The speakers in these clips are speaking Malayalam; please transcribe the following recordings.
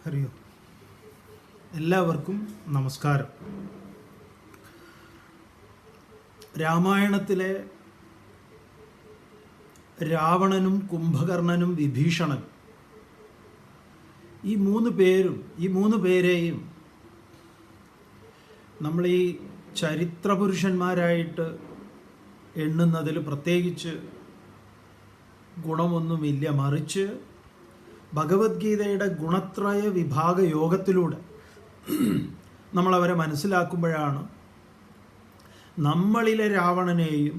ഹരിയോ, എല്ലാവർക്കും നമസ്കാരം. രാമായണത്തിലെ രാവണനും കുംഭകർണനും വിഭീഷണനും ഈ മൂന്ന് പേരെയും നമ്മൾ ഈ ചരിത്രപുരുഷന്മാരായിട്ട് എണ്ണുന്നതിൽ പ്രത്യേകിച്ച് ഗുണമൊന്നുമില്ല. മറിച്ച് ഭഗവത്ഗീതയുടെ ഗുണത്രയ വിഭാഗ യോഗത്തിലൂടെ നമ്മളവരെ മനസ്സിലാക്കുമ്പോഴാണ് നമ്മളിലെ രാവണനെയും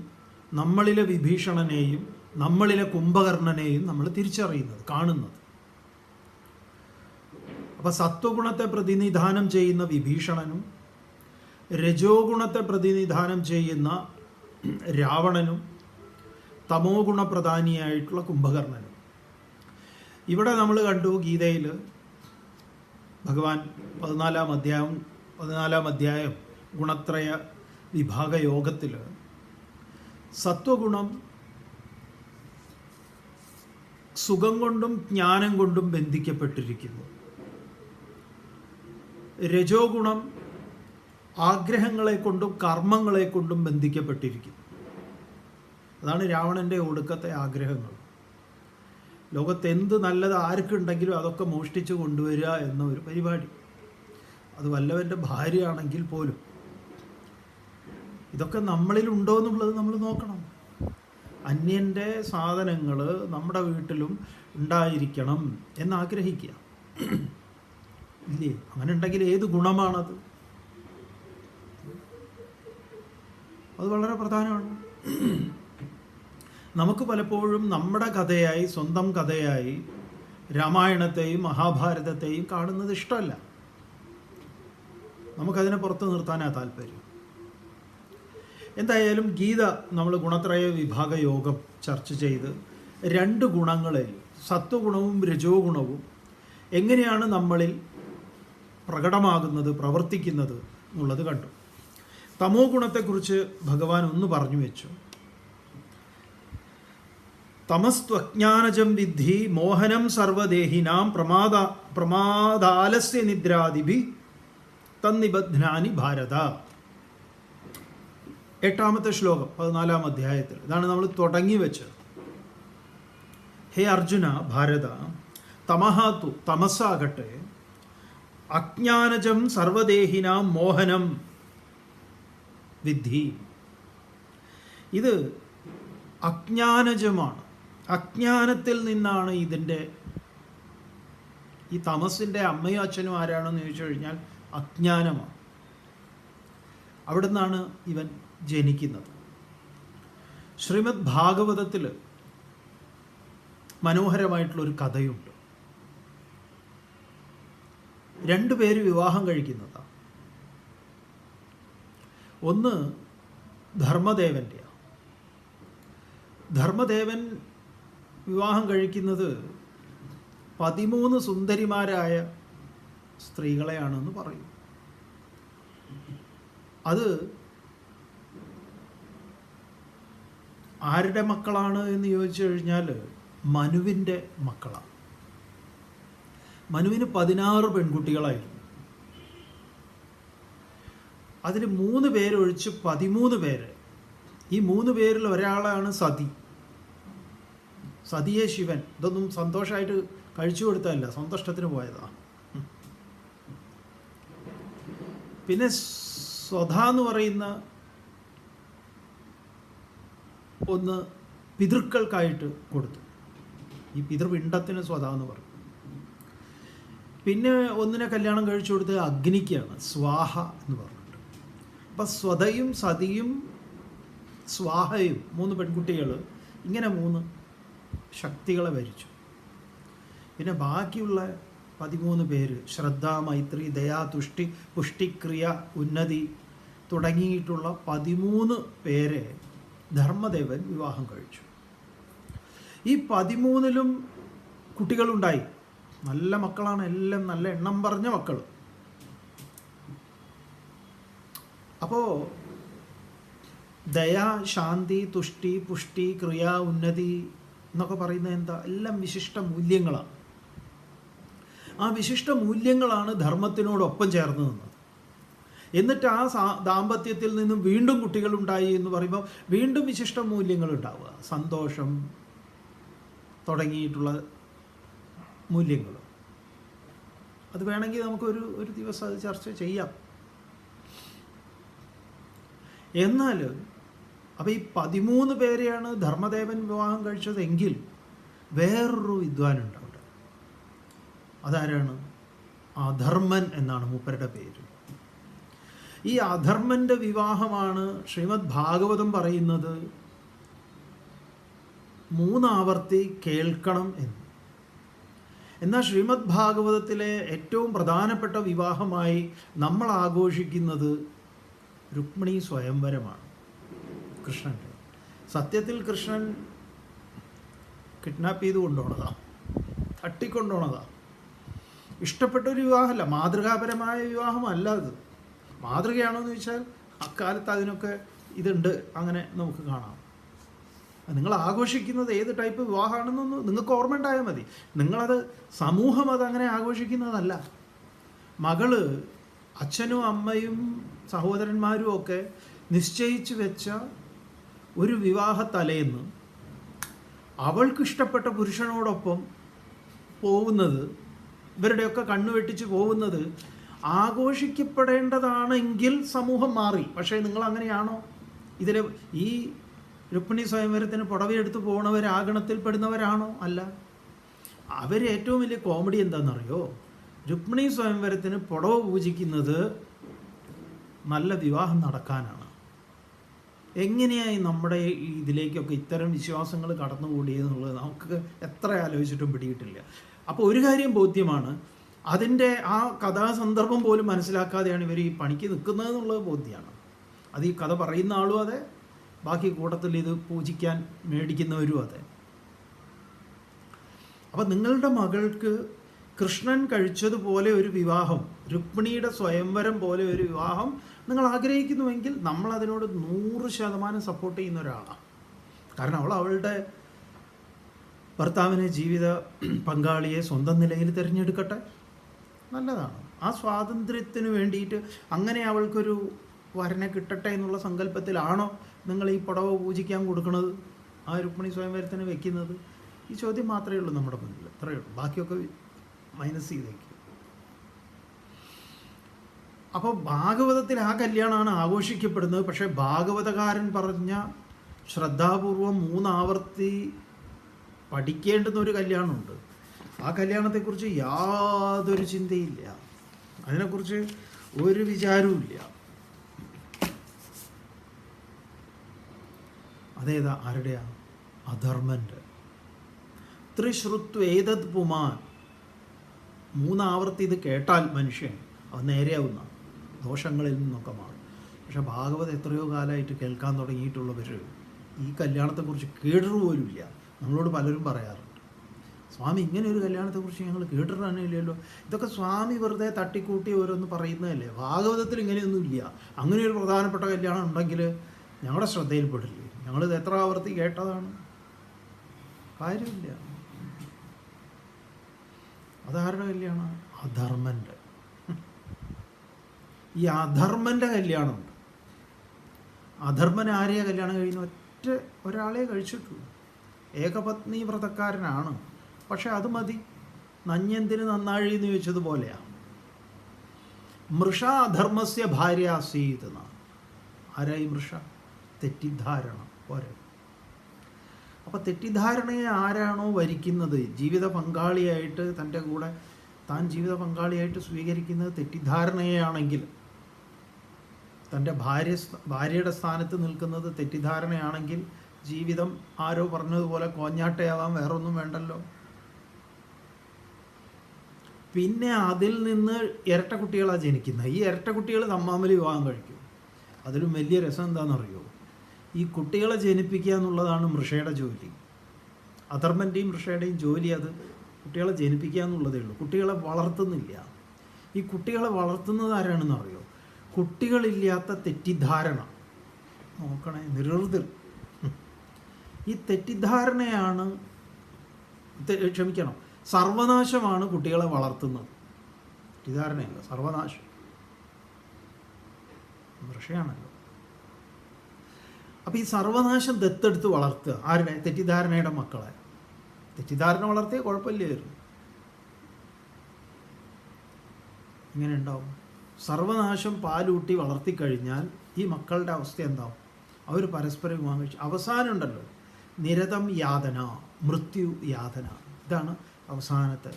നമ്മളിലെ വിഭീഷണനെയും നമ്മളിലെ കുംഭകർണനെയും നമ്മൾ തിരിച്ചറിയുന്നത്, കാണുന്നത്. അപ്പം സത്വഗുണത്തെ പ്രതിനിധാനം ചെയ്യുന്ന വിഭീഷണനും രജോ ഗുണത്തെ പ്രതിനിധാനം ചെയ്യുന്ന രാവണനും തമോ ഗുണപ്രധാനിയായിട്ടുള്ള കുംഭകർണനും. ഇവിടെ നമ്മൾ കണ്ടു ഗീതയിൽ ഭഗവാൻ 14-ാം അധ്യായം ഗുണത്രയ വിഭാഗ യോഗത്തിൽ സത്വഗുണം സുഖം കൊണ്ടും ജ്ഞാനം കൊണ്ടും ബന്ധിക്കപ്പെട്ടിരിക്കുന്നു. രജോ ഗുണം ആഗ്രഹങ്ങളെ കൊണ്ടും കർമ്മങ്ങളെ കൊണ്ടും ബന്ധിക്കപ്പെട്ടിരിക്കുന്നു. അതാണ് രാവണൻ്റെ ഒടുക്കത്തെ ആഗ്രഹങ്ങൾ. ലോകത്ത് എന്ത് നല്ലത് ആർക്കുണ്ടെങ്കിലും അതൊക്കെ മോഷ്ടിച്ച് കൊണ്ടുവരിക എന്ന ഒരു പരിപാടി. അത് വല്ലവൻ്റെ ഭാര്യയാണെങ്കിൽ പോലും. ഇതൊക്കെ നമ്മളിലുണ്ടോ എന്നുള്ളത് നമ്മൾ നോക്കണം. അന്യൻ്റെ സാധനങ്ങൾ നമ്മുടെ വീട്ടിലും ഉണ്ടായിരിക്കണം എന്നാഗ്രഹിക്കുക. ഇല്ലേ? അങ്ങനെ ഉണ്ടെങ്കിൽ ഏത് ഗുണമാണത്? അത് വളരെ പ്രധാനമാണ്. നമുക്ക് പലപ്പോഴും നമ്മുടെ കഥയായി, സ്വന്തം കഥയായി രാമായണത്തെയും മഹാഭാരതത്തെയും കാണുന്നത് ഇഷ്ടമല്ല. നമുക്കതിനെ പുറത്ത് നിർത്താനാണ് താല്പര്യം. എന്തായാലും ഗീത നമ്മൾ ഗുണത്രയ വിഭാഗ യോഗം ചർച്ച ചെയ്ത് രണ്ട് ഗുണങ്ങളിൽ, സത്വഗുണവും രജോ ഗുണവും എങ്ങനെയാണ് നമ്മളിൽ പ്രകടമാകുന്നത്, പ്രവർത്തിക്കുന്നത് എന്നുള്ളത് കണ്ടു. തമോ ഗുണത്തെക്കുറിച്ച് ഭഗവാൻ ഒന്ന് പറഞ്ഞു വെച്ചു. തമസ്ത്വജ്ഞാനജം വിദ്ധി മോഹനം സർവദേഹിനാം പ്രമാദാലസ്യ നിദ്രാദിഭി തന്നിബധ്നാനി ഭാരത. 8-ാമത്തെ ശ്ലോകം 14-ാം അധ്യായത്തിൽ. ഇതാണ് നമ്മൾ തുടങ്ങി വെച്ചത്. ഹേ അർജുന, ഭാരത, തമഹാതു, തമസ്സാകട്ടെ, അജ്ഞാനജം സർവദേഹിനാം മോഹനം വിദ്ധി. ഇത് അജ്ഞാനജമാണ്. അജ്ഞാനത്തിൽ നിന്നാണ് ഈ തമസിൻ്റെ അമ്മയും അച്ഛനും ആരാണെന്ന് ചോദിച്ചു കഴിഞ്ഞാൽ അജ്ഞാനമാണ്. അവിടെ നിന്നാണ് ഇവൻ ജനിക്കുന്നത്. ശ്രീമദ് ഭാഗവതത്തിൽ മനോഹരമായിട്ടുള്ളൊരു കഥയുണ്ട്. 2 പേര് വിവാഹം കഴിക്കുന്നതാണ്. ഒന്ന് ധർമ്മദേവൻ്റെയാണ്. ധർമ്മദേവൻ വിവാഹം കഴിക്കുന്നത് 13 സുന്ദരിമാരായ സ്ത്രീകളെയാണെന്ന് പറയും. അത് ആരുടെ മക്കളാണ് എന്ന് ചോദിച്ചു കഴിഞ്ഞാൽ മനുവിൻ്റെ മക്കളാണ്. മനുവിന് 16 പെൺകുട്ടികളായിരുന്നു. അതിൽ 3 പേരൊഴിച്ച് 13 പേര്. ഈ 3 പേരിൽ ഒരാളാണ് സതി. സതിയെ ശിവൻ ഇതൊന്നും സന്തോഷമായിട്ട് കഴിച്ചു കൊടുത്തതല്ല, സ്വന്തം ഇഷ്ടത്തിന് പോയതാണ്. പിന്നെ സ്വധ എന്ന് പറയുന്ന ഒന്ന് പിതൃക്കൾക്കായിട്ട് കൊടുത്തു. ഈ പിതൃപിണ്ഡത്തിന് സ്വധ എന്ന് പറയും. പിന്നെ ഒന്നിനെ കല്യാണം കഴിച്ചു കൊടുത്തത് അഗ്നിക്കാണ്, സ്വാഹ എന്ന് പറഞ്ഞിട്ട്. അപ്പം സ്വതയും സതിയും സ്വാഹയും 3 പെൺകുട്ടികൾ, ഇങ്ങനെ 3 ശക്തികളെ ഭരിച്ചു. പിന്നെ ബാക്കിയുള്ള 13 പേര് ശ്രദ്ധ, മൈത്രി, ദയ, തുഷ്ടി, പുഷ്ടിക്രിയ, ഉന്നതി തുടങ്ങിയിട്ടുള്ള 13 പേരെ ധർമ്മദേവൻ വിവാഹം കഴിച്ചു. ഈ 13ലും കുട്ടികളുണ്ടായി. നല്ല മക്കളാണ്, എല്ലാം നല്ല എണ്ണം പറഞ്ഞ മക്കൾ. അപ്പോൾ ദയ, ശാന്തി, തുഷ്ടി, പുഷ്ടി, ക്രിയ, ഉന്നതി എന്നൊക്കെ പറയുന്നത് എന്താ? എല്ലാം വിശിഷ്ട മൂല്യങ്ങളാണ്. ആ വിശിഷ്ട മൂല്യങ്ങളാണ് ധർമ്മത്തിനോടൊപ്പം ചേർന്ന് നിന്നത്. എന്നിട്ട് ആ ദാമ്പത്യത്തിൽ നിന്നും വീണ്ടും കുട്ടികളുണ്ടായി എന്ന് പറയുമ്പോൾ വീണ്ടും വിശിഷ്ട മൂല്യങ്ങൾ ഉണ്ടാവുക, സന്തോഷം തുടങ്ങിയിട്ടുള്ള മൂല്യങ്ങൾ. അത് വേണമെങ്കിൽ ഒരു ദിവസം അത് ചർച്ച ചെയ്യാം. എന്നാൽ അപ്പോൾ ഈ 13 പേരെയാണ് ധർമ്മദേവൻ വിവാഹം കഴിച്ചതെങ്കിൽ വേറൊരു വിദ്വാനുണ്ട് അവിടെ. അതാരാണ്? അധർമ്മൻ എന്നാണ് മൂപ്പരുടെ പേര്. ഈ അധർമ്മൻ്റെ വിവാഹമാണ് ശ്രീമദ് ഭാഗവതം പറയുന്നത് 3 ആവർത്തി കേൾക്കണം എന്ന്. എന്നാൽ ശ്രീമദ് ഭാഗവതത്തിലെ ഏറ്റവും പ്രധാനപ്പെട്ട വിവാഹമായി നമ്മൾ ആഘോഷിക്കുന്നത് രുക്മിണി സ്വയംവരമാണ്, കൃഷ്ണൻ്റെ. സത്യത്തിൽ കൃഷ്ണൻ കിഡ്നാപ്പ് ചെയ്ത് കൊണ്ടുപോണതാണ്, തട്ടിക്കൊണ്ടുപോണതാണ്. ഇഷ്ടപ്പെട്ടൊരു വിവാഹമല്ല, മാതൃകാപരമായ വിവാഹമല്ല അത്. മാതൃകയാണോ എന്ന് ചോദിച്ചാൽ അക്കാലത്ത് അതിനൊക്കെ ഇതുണ്ട്, അങ്ങനെ നമുക്ക് കാണാം. നിങ്ങൾ ആഘോഷിക്കുന്നത് ഏത് ടൈപ്പ് വിവാഹമാണെന്നൊന്ന് നിങ്ങൾക്ക് ഓർമ്മ ഉണ്ടായാൽ മതി. നിങ്ങളത് സമൂഹം അതങ്ങനെ ആഘോഷിക്കുന്നതല്ല. മകള് അച്ഛനും അമ്മയും സഹോദരന്മാരും ഒക്കെ നിശ്ചയിച്ച് വെച്ച ഒരു വിവാഹ തലേന്ന് അവൾക്കിഷ്ടപ്പെട്ട പുരുഷനോടൊപ്പം പോകുന്നത്, ഇവരുടെയൊക്കെ കണ്ണുവെട്ടിച്ച് പോകുന്നത് ആഘോഷിക്കപ്പെടേണ്ടതാണെങ്കിൽ സമൂഹം മാറി. പക്ഷേ നിങ്ങൾ അങ്ങനെയാണോ? ഇതിലെ ഈ രുക്മിണി സ്വയംവരത്തിന് പുടവയെടുത്ത് പോകുന്നവർ ആ ഗണത്തിൽപ്പെടുന്നവരാണോ? അല്ല. അവർ ഏറ്റവും വലിയ കോമഡി എന്താണെന്നറിയോ? രുക്മിണി സ്വയംവരത്തിന് പുടവ പൂജിക്കുന്നത് നല്ല വിവാഹം നടക്കാനാണ്. എങ്ങനെയായി നമ്മുടെ ഇതിലേക്കൊക്കെ ഇത്തരം വിശ്വാസങ്ങൾ കടന്നുകൂടിയെന്നുള്ളത് നമുക്ക് എത്ര ആലോചിച്ചിട്ടും പിടിയിട്ടില്ല. അപ്പോൾ ഒരു കാര്യം ബോധ്യമാണ്, അതിൻ്റെ ആ കഥാസന്ദർഭം പോലും മനസ്സിലാക്കാതെയാണ് ഇവർ ഈ പണിക്ക് നിൽക്കുന്നത് എന്നുള്ളത് ബോധ്യമാണ്. അത് ഈ കഥ പറയുന്ന ആളും അതെ, ബാക്കി കൂട്ടത്തിൽ ഇത് പൂജിക്കാൻ മേടിക്കുന്നവരും അതെ. അപ്പം നിങ്ങളുടെ മകൾക്ക് കൃഷ്ണൻ കഴിച്ചതുപോലെ ഒരു വിവാഹം, രുക്മിണിയുടെ സ്വയംവരം പോലെ ഒരു വിവാഹം നിങ്ങൾ ആഗ്രഹിക്കുന്നുവെങ്കിൽ നമ്മൾ അതിനോട് 100% സപ്പോർട്ട് ചെയ്യുന്ന ഒരാളാണ്. കാരണം അവളുടെ ഭർത്താവിനെ, ജീവിത പങ്കാളിയെ സ്വന്തം നിലയിൽ തിരഞ്ഞെടുക്കട്ടെ, നല്ലതാണ്. ആ സ്വാതന്ത്ര്യത്തിന് വേണ്ടിയിട്ട് അങ്ങനെ അവൾക്കൊരു വരനെ കിട്ടട്ടെ എന്നുള്ള സങ്കല്പത്തിലാണോ നിങ്ങൾ ഈ പുടവ പൂജിക്കാൻ കൊടുക്കുന്നത്, ആ രുക്മിണി സ്വയംവരത്തിന് വെക്കുന്നത്? ഈ ചോദ്യം മാത്രമേ ഉള്ളൂ നമ്മുടെ മുന്നിൽ, അത്രയേ ഉള്ളൂ. ബാക്കിയൊക്കെ മൈനസ് ചെയ്തേക്കും. അപ്പോൾ ഭാഗവതത്തിൽ ആ കല്യാണമാണ് ആഘോഷിക്കപ്പെടുന്നത്. പക്ഷേ ഭാഗവതകാരൻ പറഞ്ഞ ശ്രദ്ധാപൂർവം 3 ആവർത്തി പഠിക്കേണ്ടുന്ന ഒരു കല്യാണമുണ്ട്. ആ കല്യാണത്തെക്കുറിച്ച് യാതൊരു ചിന്തയില്ല, അതിനെക്കുറിച്ച് ഒരു വിചാരവും ഇല്ല. അതേതാ? ആരുടെയാ? അധർമ്മൻ്റെ. ത്രിശ്രുത്വ ഏതത് പുമാൻ, 3 ആവർത്തി ഇത് കേട്ടാൽ മനുഷ്യൻ അത് നേരെയാവുന്ന ദോഷങ്ങളിൽ നിന്നൊക്കെ മാറും. പക്ഷെ ഭാഗവത് എത്രയോ കാലമായിട്ട് കേൾക്കാൻ തുടങ്ങിയിട്ടുള്ളവർ ഈ കല്യാണത്തെക്കുറിച്ച് കേട്ടിട്ട് ഇല്ല. നമ്മളോട് പലരും പറയാറുണ്ട്, സ്വാമി ഇങ്ങനെ ഒരു കല്യാണത്തെക്കുറിച്ച് ഞങ്ങൾ കേട്ടിട്ട് തന്നെ ഇല്ലല്ലോ. ഇതൊക്കെ സ്വാമി വെറുതെ തട്ടിക്കൂട്ടി ഓരോന്ന് പറയുന്നതല്ലേ, ഭാഗവതത്തിൽ ഇങ്ങനെയൊന്നും ഇല്ല. അങ്ങനെ ഒരു പ്രധാനപ്പെട്ട കല്യാണം ഉണ്ടെങ്കിൽ ഞങ്ങളുടെ ശ്രദ്ധയിൽപ്പെടില്ലേ? ഞങ്ങളിത് എത്ര ആവർത്തി കേട്ടതാണ്, കാര്യമില്ല. അതാരുടെ കല്യാണം? അധർമ്മൻ്റെ. ഈ അധർമ്മൻ്റെ കല്യാണമുണ്ട്. അധർമ്മൻ ആരെയാ കല്യാണം കഴിയുന്ന? ഒരാളെ കഴിച്ചിട്ടുള്ളൂ. ഏകപത്നി വ്രതക്കാരനാണ്. പക്ഷെ അത് മതി, നഞ്ഞെന്തിന് നന്നാഴി എന്ന് ചോദിച്ചതുപോലെയാണ്. മൃഷ അധർമ്മസ്യ ഭാര്യ ആസീത് എന്നാണ്. ആരായി മൃഷ? തെറ്റിദ്ധാരണ പോരെ. അപ്പോൾ തെറ്റിദ്ധാരണയെ ആരാണോ വരിക്കുന്നത്, ജീവിത പങ്കാളിയായിട്ട് തൻ്റെ കൂടെ താൻ ജീവിത പങ്കാളിയായിട്ട് സ്വീകരിക്കുന്നത് തെറ്റിദ്ധാരണയാണെങ്കിൽ, തൻ്റെ ഭാര്യയുടെ സ്ഥാനത്ത് നിൽക്കുന്നത് തെറ്റിദ്ധാരണയാണെങ്കിൽ, ജീവിതം ആരോ പറഞ്ഞതുപോലെ കോഞ്ഞാട്ടയാവാൻ വേറൊന്നും വേണ്ടല്ലോ. പിന്നെ അതിൽ നിന്ന് ഇരട്ട കുട്ടികളാണ് ജനിക്കുന്നത്. ഈ ഇരട്ട കുട്ടികൾ തമ്മാമൽ വിവാഹം കഴിക്കും. അതിലും വലിയ രസം എന്താണെന്നറിയോ? ഈ കുട്ടികളെ ജനിപ്പിക്കുക എന്നുള്ളതാണ് മൃഷയുടെ ജോലി. അധർമ്മൻ്റെയും മൃഷയുടെയും ജോലി അത് കുട്ടികളെ ജനിപ്പിക്കുക എന്നുള്ളതേ ഉള്ളൂ. കുട്ടികളെ വളർത്തുന്നില്ല. ഈ കുട്ടികളെ വളർത്തുന്നത് ആരാണെന്ന് അറിയോ? കുട്ടികളില്ലാത്ത തെറ്റിദ്ധാരണ. നോക്കണേ, നിരൃതിർ. ഈ തെറ്റിദ്ധാരണയാണ്, ക്ഷമിക്കണം, സർവനാശമാണ് കുട്ടികളെ വളർത്തുന്നത്. തെറ്റിദ്ധാരണയല്ല, സർവനാശം വൃക്ഷയാണല്ലോ. അപ്പം ഈ സർവനാശം ദത്തെടുത്ത് വളർത്തുക ആരുടെ? തെറ്റിദ്ധാരണയുടെ മക്കളെ. തെറ്റിദ്ധാരണ വളർത്തിയ കുഴപ്പമില്ലായിരുന്നു. ഇങ്ങനെ ഉണ്ടാവും. സർവനാശം പാലൂട്ടി വളർത്തിക്കഴിഞ്ഞാൽ ഈ മക്കളുടെ അവസ്ഥ എന്താവും? അവർ പരസ്പരം വിവാഹം കഴിച്ചു. അവസാനം ഉണ്ടല്ലോ, നിരതം യാതന, മൃത്യു യാതന. ഇതാണ് അവസാനത്തെ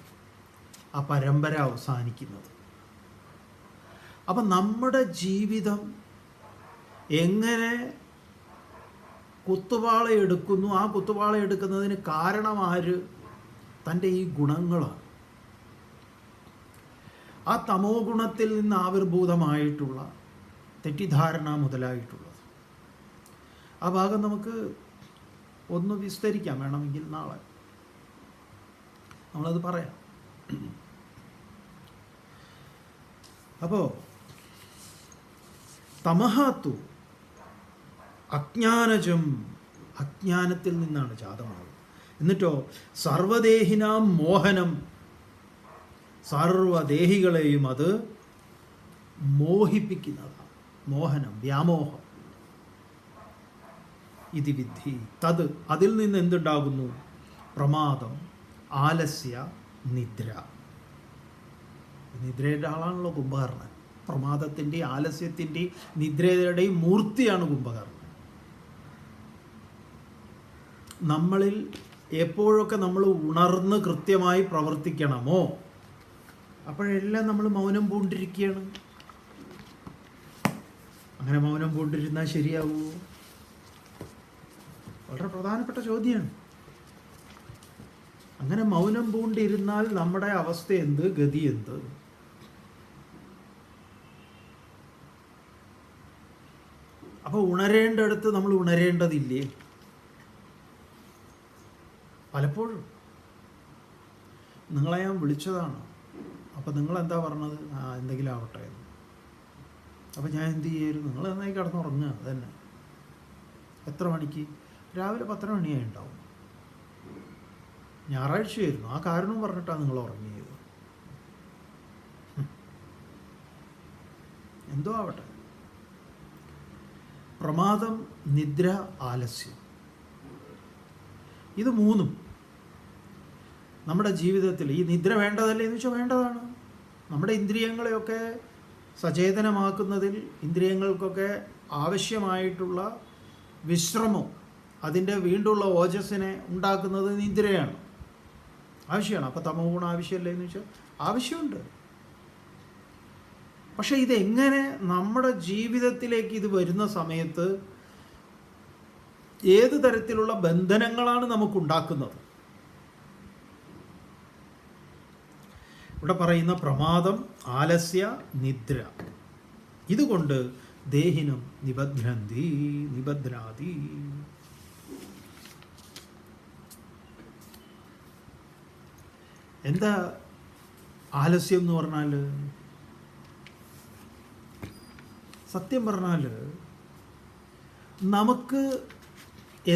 ആ പരമ്പര അവസാനിക്കുന്നത്. അപ്പം നമ്മുടെ ജീവിതം എങ്ങനെ കുത്തുപാള എടുക്കുന്നു, ആ കുത്തുപാള എടുക്കുന്നതിന് കാരണം ആര്? തൻ്റെ ഈ ഗുണങ്ങളാണ്. ആ തമോ ഗുണത്തിൽ നിന്ന് ആവിർഭൂതമായിട്ടുള്ള തെറ്റിദ്ധാരണ മുതലായിട്ടുള്ളത്. ആ ഭാഗം നമുക്ക് ഒന്ന് വിസ്തരിക്കാം, വേണമെങ്കിൽ നാളെ നമ്മളത് പറയാം. അപ്പോൾ തമഹാത്തു അജ്ഞാനജം, അജ്ഞാനത്തിൽ നിന്നാണ് ജാതമാകുന്നത്. എന്നിട്ടോ സർവദേഹിനാം മോഹനം, സർവദേഹികളെയും അത് മോഹിപ്പിക്കുന്നതാണ്. മോഹനം, വ്യാമോഹം. ഇത് വിദ്ധി തത്, അതിൽ നിന്ന് എന്തുണ്ടാകുന്നു? പ്രമാദം, ആലസ്യ, നിദ്ര. നിദ്രയുടെ ആളാണല്ലോ കുംഭകർണൻ. പ്രമാദത്തിൻ്റെയും ആലസ്യത്തിൻ്റെയും നിദ്രയുടെയും മൂർത്തിയാണ് കുംഭകർണൻ. നമ്മളിൽ എപ്പോഴൊക്കെ നമ്മൾ ഉണർന്ന് കൃത്യമായി പ്രവർത്തിക്കണമോ അപ്പോഴെല്ലാം നമ്മൾ മൗനം പൂണ്ടിരിക്കുകയാണ്. അങ്ങനെ മൗനം പൂണ്ടിരുന്നാൽ ശരിയാവുമോ? വളരെ പ്രധാനപ്പെട്ട ചോദ്യമാണ്. അങ്ങനെ മൗനം പൂണ്ടിരുന്നാൽ നമ്മുടെ അവസ്ഥ എന്ത്, ഗതി എന്ത്? അപ്പോൾ ഉണരേണ്ടടുത്ത് നമ്മൾ ഉണരേണ്ടതില്ലേ? പലപ്പോഴും നിങ്ങളെ ഞാൻ വിളിച്ചതാണ്, അപ്പോൾ നിങ്ങളെന്താ പറഞ്ഞത്? എന്തെങ്കിലും ആവട്ടെ എന്ന്. അപ്പോൾ ഞാൻ എന്ത് ചെയ്യായിരുന്നു? നിങ്ങൾ നന്നായി കിടന്നുറങ്ങുക. അതന്നെ. എത്ര മണിക്ക്? രാവിലെ 10 മണിയായി ഉണ്ടാവും. ഞായറാഴ്ചയായിരുന്നു. ആ കാരണവും പറഞ്ഞിട്ടാണ് നിങ്ങൾ ഉറങ്ങിയത്. എന്തോ ആവട്ടെ. പ്രമാദം, നിദ്ര, ആലസ്യം, ഇത് മൂന്നും നമ്മുടെ ജീവിതത്തിൽ, ഈ നിദ്ര വേണ്ടതല്ലേ എന്ന് വെച്ചാൽ വേണ്ടതാണ്. നമ്മുടെ ഇന്ദ്രിയങ്ങളെയൊക്കെ സചേതനമാക്കുന്നതിൽ, ഇന്ദ്രിയങ്ങൾക്കൊക്കെ ആവശ്യമായിട്ടുള്ള വിശ്രമം, അതിൻ്റെ വീണ്ടുള്ള ഓജസ്സിനെ ഉണ്ടാക്കുന്നത് നിദ്രയാണ്, ആവശ്യമാണ്. അപ്പോൾ തമോ ഗുണം ആവശ്യമല്ലേ എന്ന് വെച്ചാൽ ആവശ്യമുണ്ട്. പക്ഷെ ഇതെങ്ങനെ നമ്മുടെ ജീവിതത്തിലേക്ക് ഇത് വരുന്ന സമയത്ത് ഏത് തരത്തിലുള്ള ബന്ധനങ്ങളാണ് നമുക്കുണ്ടാക്കുന്നത്? ഇവിടെ പറയുന്ന പ്രമാദം, ആലസ്യ, നിദ്ര, ഇതുകൊണ്ട് ദേഹിനം നിബധ്നന്തി നിബധ്നാതി. എന്താ ആലസ്യം എന്ന് പറഞ്ഞാൽ? സത്യം പറഞ്ഞാൽ നമുക്ക്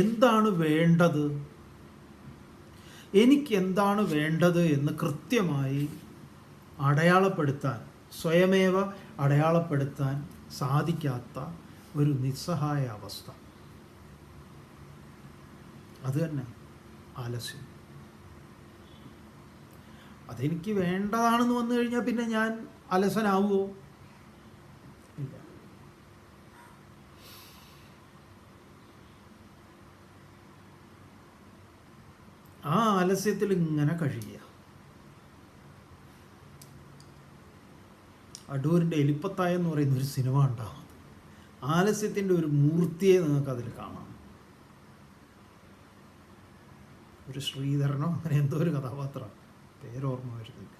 എന്താണ് വേണ്ടത്, എനിക്ക് എന്താണ് വേണ്ടത് എന്ന് കൃത്യമായി അടയാളപ്പെടുത്താൻ, സ്വയമേവ അടയാളപ്പെടുത്താൻ സാധിക്കാത്ത ഒരു നിസ്സഹായ അവസ്ഥ. അത് തന്നെ ആലസ്യം. അതെനിക്ക് വേണ്ടതാണെന്ന് വന്നു കഴിഞ്ഞാൽ പിന്നെ ഞാൻ അലസനാവുമോ? ഇല്ല. ആ ആലസ്യത്തിൽ ഇങ്ങനെ കഴിയുക. അടൂരിൻ്റെ എലിപ്പത്തായ എന്ന് പറയുന്ന ഒരു സിനിമ ഉണ്ടാവും. ആലസ്യത്തിൻ്റെ ഒരു മൂർത്തിയെ നിങ്ങൾക്കതിൽ കാണാം. ഒരു ശ്രീധരനോ അങ്ങനെ എന്തോ ഒരു കഥാപാത്രം, പേരോർമ്മ വരുന്നില്ല.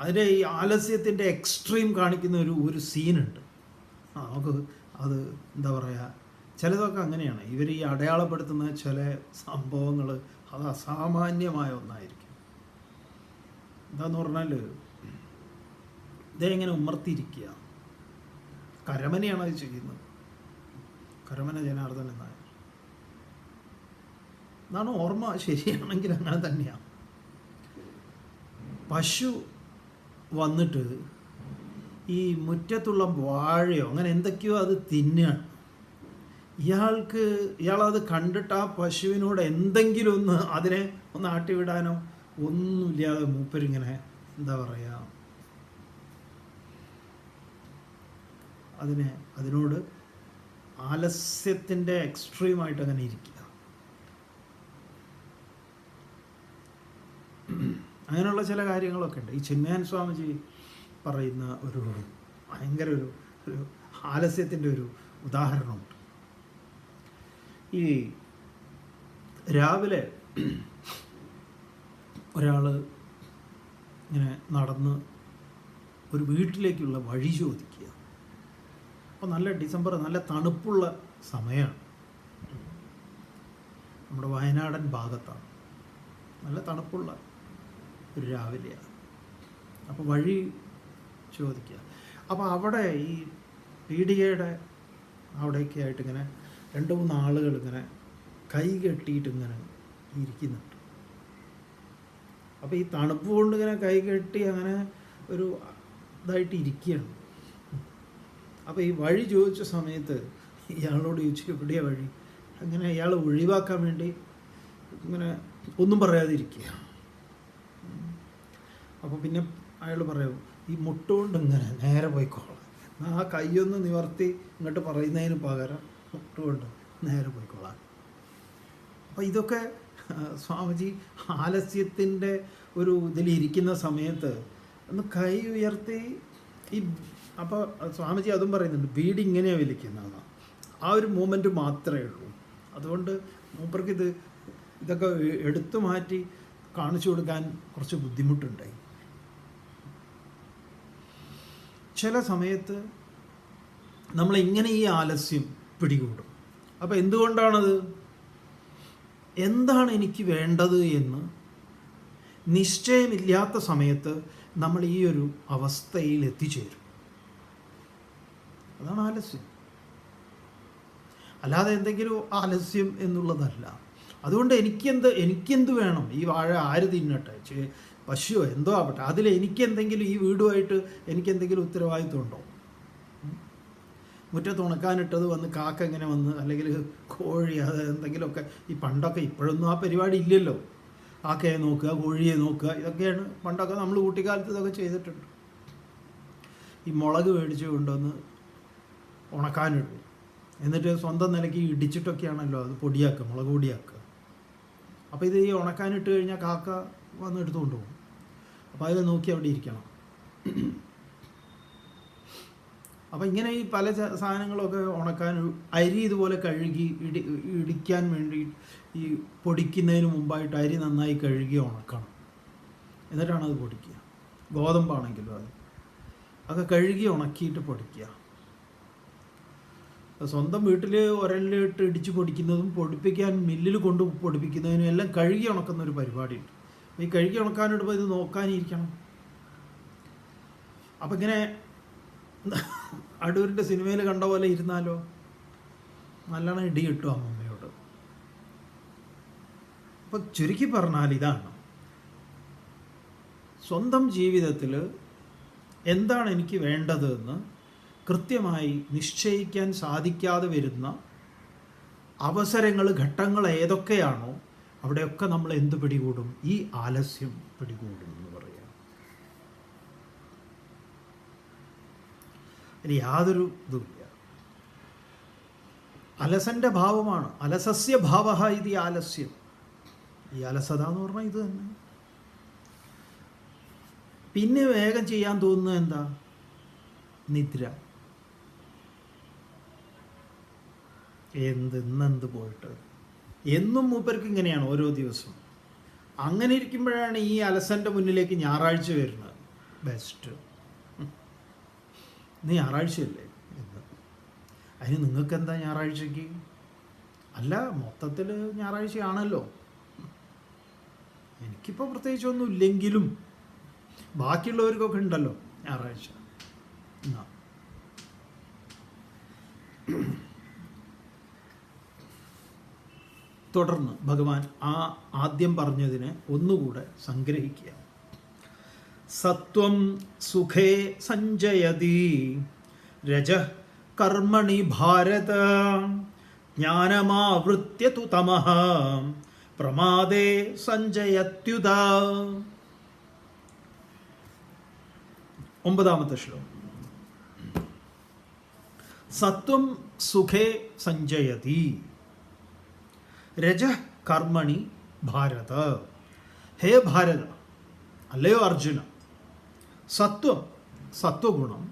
അതിൻ്റെ ഈ ആലസ്യത്തിൻ്റെ എക്സ്ട്രീം കാണിക്കുന്ന ഒരു സീനുണ്ട്. നമുക്ക് അത് എന്താ പറയുക, ചിലതൊക്കെ അങ്ങനെയാണ്. ഇവർ ഈ അടയാളപ്പെടുത്തുന്ന ചില സംഭവങ്ങൾ അത് അസാമാന്യമായ ഒന്നായിരിക്കും. എന്താന്ന് പറഞ്ഞാൽ ഇതെങ്ങനെ ഉമ്മർത്തിയിരിക്കുക. കരമനയാണ് അത് ചെയ്യുന്നത്. കരമന ജനാർദ്ദനൻ നായർ. എന്നാണ് ഓർമ്മ ശരിയാണെങ്കിൽ അങ്ങനെ തന്നെയാണ്. പശു വന്നിട്ട് ഈ മുറ്റത്തുള്ള വാഴയോ അങ്ങനെ എന്തൊക്കെയോ അത് തിന്നുകയാണ്. ഇയാളത് കണ്ടിട്ട് ആ പശുവിനോട് എന്തെങ്കിലും ഒന്ന് അതിനെ ഒന്ന് ആട്ടിവിടാനോ ഒന്നുമില്ലാതെ മൂപ്പരിങ്ങനെ എന്താ പറയുക, അതിനോട് ആലസ്യത്തിൻ്റെ എക്സ്ട്രീമായിട്ട് അങ്ങനെ ഇരിക്കുക. അങ്ങനെയുള്ള ചില കാര്യങ്ങളൊക്കെ ഉണ്ട്. ഈ ചിന്മയാൻ സ്വാമിജി പറയുന്ന ഒരു ഭയങ്കര ഒരു ആലസ്യത്തിൻ്റെ ഒരു ഉദാഹരണമുണ്ട്. ഈ രാവിലെ ഒരാൾ ഇങ്ങനെ നടന്ന് ഒരു വീട്ടിലേക്കുള്ള വഴി ചോദിക്കുക. അപ്പോൾ നല്ല ഡിസംബർ, നല്ല തണുപ്പുള്ള സമയമാണ്. നമ്മുടെ വയനാടൻ ഭാഗത്താണ്, നല്ല തണുപ്പുള്ള ഒരു രാവിലെയാണ്. അപ്പോൾ വഴി ചോദിക്കുക. അപ്പോൾ അവിടെ ഈ പീടികയുടെ അവിടെയൊക്കെ ആയിട്ട് ഇങ്ങനെ 2-3 ആളുകൾ ഇങ്ങനെ കൈ കെട്ടിയിട്ട് ഇങ്ങനെ ഇരിക്കുന്നുണ്ട്. അപ്പോൾ ഈ തണുപ്പ് കൊണ്ട് ഇങ്ങനെ കൈ കെട്ടി അങ്ങനെ ഒരു ഇതായിട്ട് ഇരിക്കുകയാണ്. അപ്പോൾ ഈ വഴി ചോദിച്ച സമയത്ത് ഇയാളോട് ചോദിച്ചു എവിടെയാ വഴി, അങ്ങനെ ഇയാൾ ഒഴിവാക്കാൻ വേണ്ടി ഇങ്ങനെ ഒന്നും പറയാതിരിക്കുക. അപ്പോൾ പിന്നെ അയാൾ പറയും ഈ മുട്ടുകൊണ്ട് ഇങ്ങനെ നേരെ പോയിക്കോളാം, ആ കൈയൊന്ന് നിവർത്തി ഇങ്ങോട്ട് പറയുന്നതിന് പകരം മുട്ടുകൊണ്ട് നേരെ പോയിക്കോളാം. അപ്പോൾ ഇതൊക്കെ സ്വാമിജി ആലസ്യത്തിൻ്റെ ഒരു ഇതിലിരിക്കുന്ന സമയത്ത് ഒന്ന് കൈ ഉയർത്തി ഈ, അപ്പോൾ സ്വാമിജി അതും പറയുന്നുണ്ട്, ബീഡി ഇങ്ങനെയാണ് വലിക്കുന്നതാണ്, ആ ഒരു മൂമെൻറ്റ് മാത്രമേ ഉള്ളൂ. അതുകൊണ്ട് മൂപ്പർക്ക് ഇതൊക്കെ എടുത്തു മാറ്റി കാണിച്ചു കൊടുക്കാൻ കുറച്ച് ബുദ്ധിമുട്ടുണ്ടായി. ചില സമയത്ത് നമ്മളിങ്ങനെ ഈ ആലസ്യം പിടികൂടും. അപ്പോൾ എന്തുകൊണ്ടാണത്, എന്താണ് എനിക്ക് വേണ്ടത് എന്ന് നിശ്ചയമില്ലാത്ത സമയത്ത് നമ്മൾ ഈ ഒരു അവസ്ഥയിൽ എത്തിച്ചേരും. അതാണ് ആലസ്യം, അല്ലാതെ എന്തെങ്കിലും ആലസ്യം എന്നുള്ളതല്ല. അതുകൊണ്ട് എനിക്കെന്ത് വേണം, ഈ വാഴ ആര് തിന്നട്ടെ, പശുവോ എന്തോ ആവട്ടെ, അതിൽ എനിക്കെന്തെങ്കിലും ഈ വീടുമായിട്ട് എനിക്കെന്തെങ്കിലും ഉത്തരവാദിത്വം ഉണ്ടോ? മുറ്റത്ത് ഉണക്കാനിട്ടത് വന്ന് കാക്ക എങ്ങനെ വന്ന്, അല്ലെങ്കിൽ കോഴി, അത് എന്തെങ്കിലുമൊക്കെ. ഈ പണ്ടൊക്കെ, ഇപ്പോഴൊന്നും ആ പരിപാടി ഇല്ലല്ലോ. കാക്കയെ നോക്കുക, കോഴിയെ നോക്കുക, ഇതൊക്കെയാണ് പണ്ടൊക്കെ നമ്മൾ കുട്ടിക്കാലത്ത് ഇതൊക്കെ ചെയ്തിട്ടുണ്ട്. ഈ മുളക് മേടിച്ച് കൊണ്ടുവന്ന് ഉണക്കാനിടും, എന്നിട്ട് സ്വന്തം നിലയ്ക്ക് ഇടിച്ചിട്ടൊക്കെയാണല്ലോ അത് പൊടിയാക്കുക, മുളക് പൊടിയാക്കുക. അപ്പോൾ ഇത് ഈ ഉണക്കാനിട്ട് കഴിഞ്ഞാൽ കാക്ക വന്ന് എടുത്തുകൊണ്ട് പോകും. അപ്പോൾ അതിൽ നോക്കി അവിടെ ഇരിക്കണം. അപ്പോൾ ഇങ്ങനെ ഈ പല സാധനങ്ങളൊക്കെ ഉണക്കാൻ, അരി ഇതുപോലെ കഴുകി ഇടിക്കാൻ വേണ്ടി ഈ പൊടിക്കുന്നതിന് മുമ്പായിട്ട് അരി നന്നായി കഴുകി ഉണക്കണം, എന്നിട്ടാണ് അത് പൊടിക്കുക. ഗോതമ്പാണെങ്കിലും അതൊക്കെ കഴുകി ഉണക്കിയിട്ട് പൊടിക്കുക. സ്വന്തം വീട്ടിൽ ഉരലിട്ട് ഇടിച്ച് പൊടിക്കുന്നതും പൊടിപ്പിക്കാൻ മില്ലിൽ കൊണ്ട് പൊടിപ്പിക്കുന്നതിനും എല്ലാം കഴുകി ഉണക്കുന്ന ഒരു പരിപാടിയുണ്ട്. ഈ കഴുകി ഉണക്കാനിടുമ്പോൾ ഇത് നോക്കാനിരിക്കണം. അപ്പം ഇങ്ങനെ അടൂരിൻ്റെ സിനിമയിൽ കണ്ട പോലെ ഇരുന്നാലോ, നല്ലോണം ഇടി കിട്ടും അമ്മമ്മയോട്. അപ്പം ചുരുക്കി പറഞ്ഞാൽ ഇതാണ്, സ്വന്തം ജീവിതത്തിൽ എന്താണ് എനിക്ക് വേണ്ടതെന്ന് കൃത്യമായി നിശ്ചയിക്കാൻ സാധിക്കാതെ വരുന്ന അവസരങ്ങൾ, ഘട്ടങ്ങൾ ഏതൊക്കെയാണോ അവിടെയൊക്കെ നമ്മൾ എന്ത് പിടികൂടും, ഈ ആലസ്യം പിടികൂടും എന്ന് പറയാം. ഇനി യാതൊരു ഇതുമില്ല. അലസന്റെ ഭാവമാണ്, അലസസ്യ ഭാവ ഇത് ആലസ്യം. ഈ അലസത എന്ന് പറഞ്ഞാൽ ഇത് തന്നെ. പിന്നെ വേഗം ചെയ്യാൻ തോന്നുന്നത് എന്താ, നിദ്ര. ഇന്നെന്ത് പോയിട്ട്, എന്നും മൂപ്പർക്ക് ഇങ്ങനെയാണ് ഓരോ ദിവസവും. അങ്ങനെ ഇരിക്കുമ്പോഴാണ് ഈ അലസൻ്റെ മുന്നിലേക്ക് ഞായറാഴ്ച വരുന്നത്. ബെസ്റ്റ്, ഇന്ന് ഞായറാഴ്ചയല്ലേ എന്ന്. അതിന് നിങ്ങൾക്ക് എന്താ ഞായറാഴ്ചക്ക്? അല്ല, മൊത്തത്തിൽ ഞായറാഴ്ചയാണല്ലോ. എനിക്കിപ്പോൾ പ്രത്യേകിച്ചൊന്നും ഇല്ലെങ്കിലും ബാക്കിയുള്ളവർക്കൊക്കെ ഉണ്ടല്ലോ ഞായറാഴ്ച. എന്നാ തുടർന്ന് ഭഗവാൻ ആ ആദ്യം പറഞ്ഞതിനെ ഒന്നുകൂടെ സംഗ്രഹിക്കുക. സത്വം സുഖേ സഞ്ജയതി രജഃ കർമ്മണി ഭാരത ജ്ഞാനമാവൃത്യ തു തമഃ പ്രമാദേ സഞ്ജയത്യുത. 9-ാമത്തെ ശ്ലോകം. സത്വം സുഖേ സഞ്ജയതി രജഃ കർമ്മണി ഭാരത. ഹേ ഭാരത, അല്ലയോ അർജുന, സത്വം സത്വഗുണം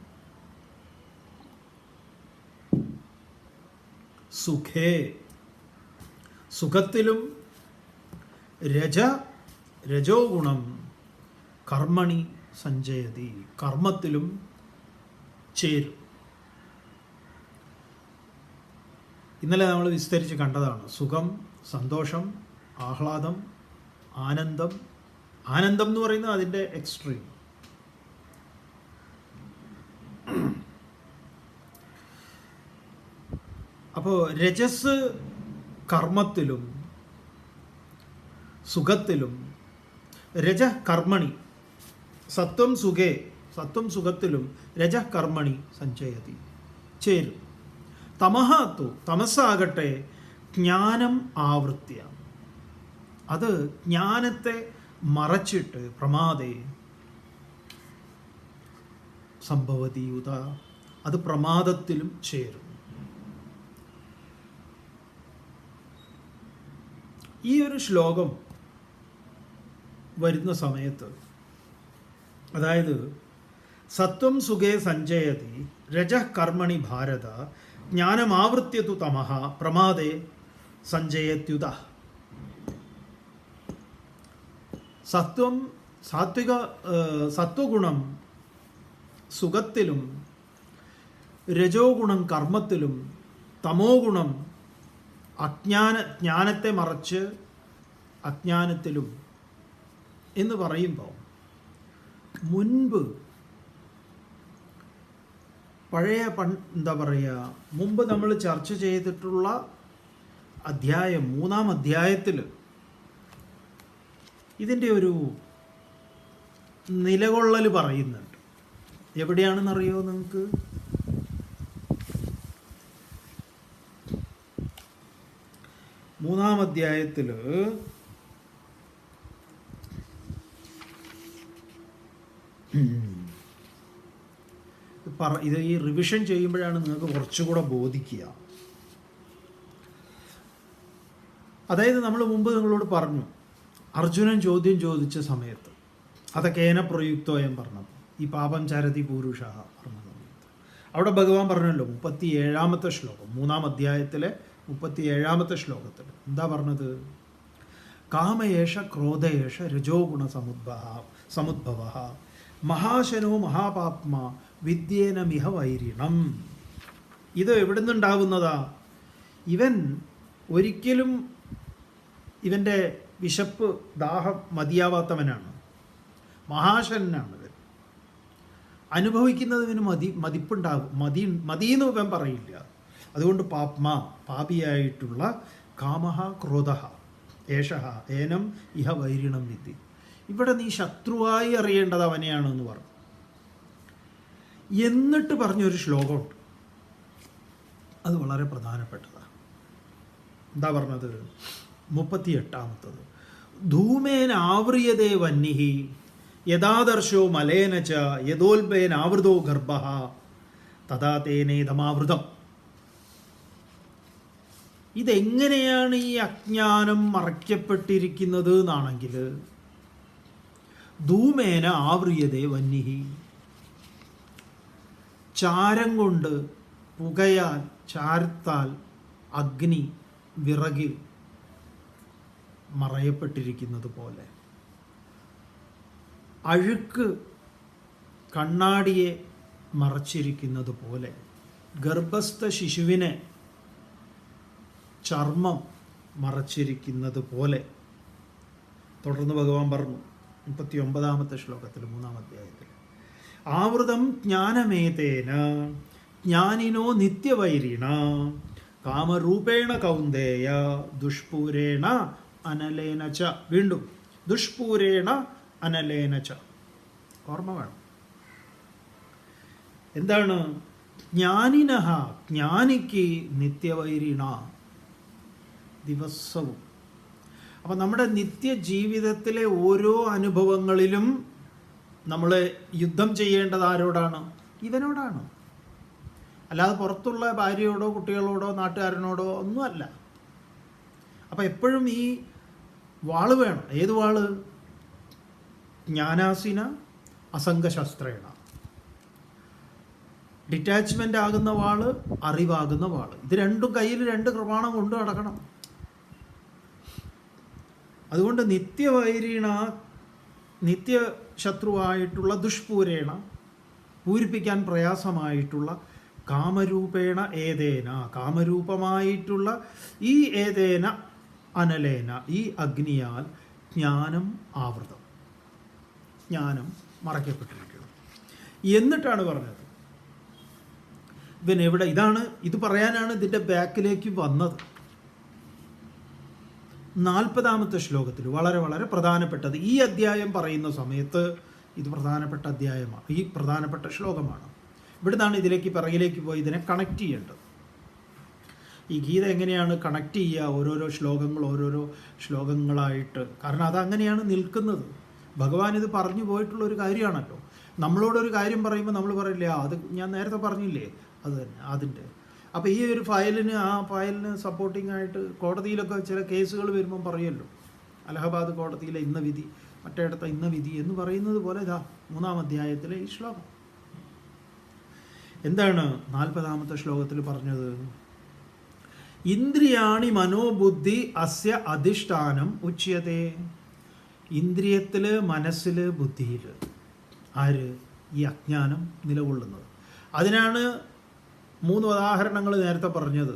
സുഖേ സുഖത്തിലും രജോ ഗുണം കർമ്മണി സഞ്ജയതി കർമ്മത്തിലും ചേരും. ഇന്നലെ നമ്മൾ വിസ്തരിച്ച് കണ്ടതാണ്. സുഖം, സന്തോഷം, ആഹ്ലാദം, ആനന്ദം. ആനന്ദം എന്ന് പറയുന്നത് അതിൻ്റെ എക്സ്ട്രീം. അപ്പോൾ രജസ് കർമ്മത്തിലും സുഖത്തിലും, രജ കർമ്മണി, സത്വം സുഖേ, സത്വം സുഖത്തിലും രജ കർമ്മണി സഞ്ജയതി ചേരും. തമഹത്തു, തമസ്സാകട്ടെ ജ്ഞാനം ആവൃത്യ, അത് ജ്ഞാനത്തെ മറച്ചിട്ട് പ്രമാദേ സംഭവതീയുത, അത് പ്രമാദത്തിലും ചേരും. ഈ ഒരു ശ്ലോകം വരുന്ന സമയത്ത്, അതായത് സത്വം സുഖേ സഞ്ജയതി രജഃ കർമ്മണി ഭാരത ജ്ഞാനമാവൃത്യതു തമഃ പ്രമാദേ സഞ്ജയത്യുത. സത്വം സത്വഗുണം സുഖത്തിലും രജോ ഗുണം കർമ്മത്തിലും തമോ ഗുണം ജ്ഞാനത്തെ മറച്ച് അജ്ഞാനത്തിലും എന്ന് പറയുമ്പോൾ, മുൻപ് എന്താ പറയുക, മുമ്പ് നമ്മൾ ചർച്ച ചെയ്തിട്ടുള്ള അധ്യായം 3-ാം അധ്യായത്തിൽ ഇതിൻ്റെ ഒരു നിലകൊള്ളൽ പറയുന്നുണ്ട്. എവിടെയാണെന്നറിയോ നിങ്ങൾക്ക്? മൂന്നാം അധ്യായത്തിൽ ഇത് ഈ റിവിഷൻ ചെയ്യുമ്പോഴാണ് നിങ്ങൾക്ക് കുറച്ചുകൂടെ ബോധിക്കുക. അതായത് നമ്മൾ മുമ്പ് നിങ്ങളോട് പറഞ്ഞു, അർജുനൻ ചോദ്യം ചോദിച്ച സമയത്ത് അതൊക്കേന പ്രയുക്തോയം പറഞ്ഞത്, ഈ പാപം ചരതി പൂരുഷ പറഞ്ഞ സമയത്ത് അവിടെ ഭഗവാൻ പറഞ്ഞല്ലോ 37-ാമത്തെ ശ്ലോകം, 3-ാം അധ്യായത്തിലെ 37-ാമത്തെ ശ്ലോകത്തിൽ എന്താ പറഞ്ഞത്? കാമയേഷ ക്രോധയേഷ രജോ ഗുണ സമുദ്ഭവ മഹാശനോ മഹാപാപ്മ വിദ്യേന മിഹ വൈരിണം. ഇത് എവിടെ നിന്നുണ്ടാകുന്നതാ? ഇവൻ ഒരിക്കലും ഇവൻ്റെ വിശപ്പ് ദാഹം മതിയാവാത്തവനാണ്, മഹാശനാണ്. ഇവൻ അനുഭവിക്കുന്നതിന് മതിപ്പുണ്ടാകും, മതിയെന്ന് ഇവൻ പറയില്ല. അതുകൊണ്ട് പാപിയായിട്ടുള്ള കാമഹ ക്രോധഃ ഏഷഃ ഏനം ഇഹ വൈരിണം വിദ്ധി. ഇവിടെ നീ ശത്രുവായി അറിയേണ്ടത് അവനെയാണെന്ന് പറഞ്ഞു. എന്നിട്ട് പറഞ്ഞൊരു ശ്ലോകമുണ്ട്, അത് വളരെ പ്രധാനപ്പെട്ടതാണ്. എന്താ പറഞ്ഞത്? 38-ാമത്തത്. ധൂമേന ആവ്രിയതേ വന്യഹി യഥാദർശോ മലേന ച യഥോൽബേന ആവൃതോ ഗർഭഃ തഥാ തേനേതമാവൃതം. ഇതെങ്ങനെയാണ് ഈ അജ്ഞാനം മറയ്ക്കപ്പെട്ടിരിക്കുന്നത് എന്നാണെങ്കിൽ, ധൂമേന ആവ്രിയതേ വന്യഹി, ചാരം കൊണ്ട്, പുകയാൽ, ചാരത്താൽ അഗ്നി വിറകിൽ മറയപ്പെട്ടിരിക്കുന്നത് പോലെ, അഴുക്ക് കണ്ണാടിയെ മറച്ചിരിക്കുന്നത് പോലെ, ഗർഭസ്ഥ ശിശുവിനെ ചർമ്മം മറച്ചിരിക്കുന്നത് പോലെ. തുടർന്ന് ഭഗവാൻ പറഞ്ഞു 39-ാമത്തെ ശ്ലോകത്തിൽ 3-ാം അധ്യായത്തിൽ, ആവൃതം ജ്ഞാനമേതേന ജ്ഞാനിനോ നിത്യവൈരിണ കാമരൂപേണ കൗന്ദേയ ദുഷ്പൂരേണ അനലേന ച. വീണ്ടും ദുഷ്പൂരേണ അനലേന ച. ഓർമ്മ വേണം. എന്താണ്? ജ്ഞാനിനഹ, ജ്ഞാനിക്ക് നിത്യവൈരിണ, ദിവസവും. അപ്പം നമ്മുടെ നിത്യജീവിതത്തിലെ ഓരോ അനുഭവങ്ങളിലും നമ്മൾ യുദ്ധം ചെയ്യേണ്ടത് ആരോടാണ്? ഇവനോടാണ്. അല്ലാതെ പുറത്തുള്ള ഭാര്യയോടോ കുട്ടികളോടോ നാട്ടുകാരനോടോ ഒന്നുമല്ല. അപ്പം എപ്പോഴും ഈ വാള് വേണം. ഏത് വാള്? ജ്ഞാനാസിന അസംഗശസ്ത്രേണ. ഡിറ്റാച്ച്മെൻ്റ് ആകുന്ന വാള്, അറിവാകുന്ന വാള്. ഇത് രണ്ടും കയ്യിൽ 2 കൃപാണം കൊണ്ട് നടക്കണം. അതുകൊണ്ട് നിത്യവൈരീണ, നിത്യശത്രുവായിട്ടുള്ള ദുഷ്പൂരേണ, പൂരിപ്പിക്കാൻ പ്രയാസമായിട്ടുള്ള കാമരൂപേണ ഏതേന, കാമരൂപമായിട്ടുള്ള ഈ ഏതേന അനലേന, ഈ അഗ്നിയാൽ ജ്ഞാനം ആവൃതം, ജ്ഞാനം മറയ്ക്കപ്പെട്ടിരിക്കുന്നു. എന്നിട്ടാണ് പറഞ്ഞത് ഇവൻ എവിടെ? ഇത് പറയാനാണ് ഇതിൻ്റെ ബാക്കിലേക്ക് വന്നത്. 40ാമത്തെ ശ്ലോകത്തിൽ വളരെ വളരെ പ്രധാനപ്പെട്ടത്. ഈ അധ്യായം പറയുന്ന സമയത്ത് ഇത് പ്രധാനപ്പെട്ട അധ്യായമാണ്, ഈ പ്രധാനപ്പെട്ട ശ്ലോകമാണ്. ഇവിടുന്നാണ് ഇതിലേക്ക് പിറകിലേക്ക് പോയി ഇതിനെ കണക്ട് ചെയ്യേണ്ടത്. ഈ ഗീത എങ്ങനെയാണ് കണക്ട് ചെയ്യുക? ഓരോരോ ശ്ലോകങ്ങളായിട്ട്. കാരണം അതങ്ങനെയാണ് നിൽക്കുന്നത്. ഭഗവാൻ ഇത് പറഞ്ഞു പോയിട്ടുള്ളൊരു കാര്യമാണല്ലോ. നമ്മളോടൊരു കാര്യം പറയുമ്പോൾ നമ്മൾ പറയില്ലേ, അത് ഞാൻ നേരത്തെ പറഞ്ഞില്ലേ, അത് തന്നെ അതിൻ്റെ. അപ്പോൾ ഈ ഒരു ഫയലിന് സപ്പോർട്ടിംഗ് ആയിട്ട് കോടതിയിലൊക്കെ ചില കേസുകൾ വരുമ്പം പറയുമല്ലോ, അലഹബാദ് കോടതിയിലെ ഇന്ന വിധി, മറ്റേടത്ത ഇന്ന വിധി എന്ന് പറയുന്നത് പോലെ ഇതാ 3-ാം അധ്യായത്തിലെ ഈ ശ്ലോകം. എന്താണ് 40ാമത്തെ ശ്ലോകത്തിൽ പറഞ്ഞത്? ഇന്ദ്രിയാണി മനോബുദ്ധി അസ്യ അധിഷ്ഠാനം ഉച്യതേ. ഇന്ദ്രിയത്തിൽ, മനസ്സിൽ, ബുദ്ധിയിൽ ആര്? ഈ അജ്ഞാനം നിലകൊള്ളുന്നത്. അതിനാണ് 3 ഉദാഹരണങ്ങൾ നേരത്തെ പറഞ്ഞത്.